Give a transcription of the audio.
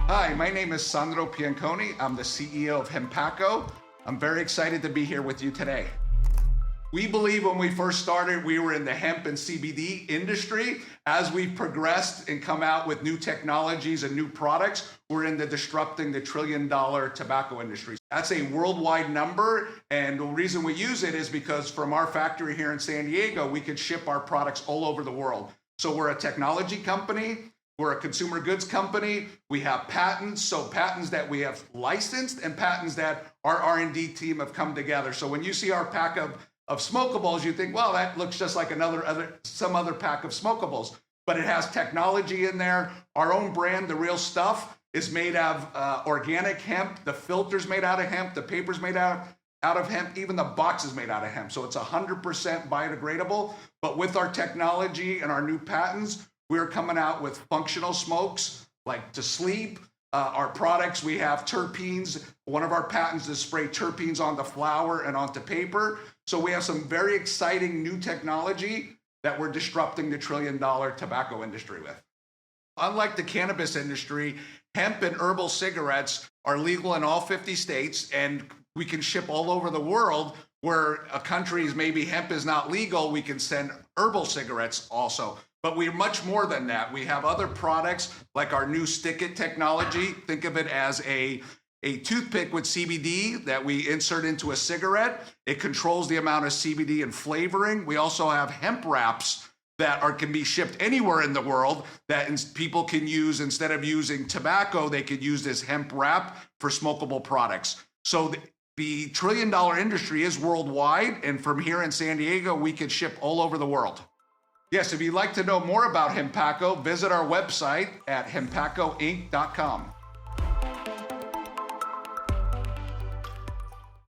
Hi, my name is Sandro Pianconi. I'm the CEO of Hempacco Co. I'm very excited to be here with you today. We believe when we first started, we were in the hemp and CBD industry. As we've progressed and come out with new technologies and new products, we're in the disrupting the $1 trillion tobacco industry. That's a worldwide number, and the reason we use it is because from our factory here in San Diego, we can ship our products all over the world. So we're a technology company. We're a consumer goods company. We have patents, so patents that we have licensed and patents that our R&D team have come together. So when you see our pack of smokables, you think, well, that looks just like some other pack of smokables, but it has technology in there. Our own brand, The Real Stuff, is made out of organic hemp. The filter's made out of hemp. The paper's made out of hemp. Even the box is made out of hemp. So it's 100% biodegradable. But with our technology and our new patents, we're coming out with functional smokes, like to sleep. Our products, we have terpenes. One of our patents is spray terpenes onto flour and onto paper. So we have some very exciting new technology that we're disrupting the $1 trillion tobacco industry with. Unlike the cannabis industry, hemp and herbal cigarettes are legal in all 50 states, and we can ship all over the world. Where a country's maybe hemp is not legal, we can send herbal cigarettes also. But we're much more than that. We have other products like our new Stick It technology. Think of it as a toothpick with CBD that we insert into a cigarette. It controls the amount of CBD and flavoring. We also have hemp wraps that can be shipped anywhere in the world that people can use. Instead of using tobacco, they could use this hemp wrap for smokable products. So the $1 trillion industry is worldwide, and from here in San Diego, we can ship all over the world. Yes, if you'd like to know more about Hempacco, visit our website at hempaccoinc.com.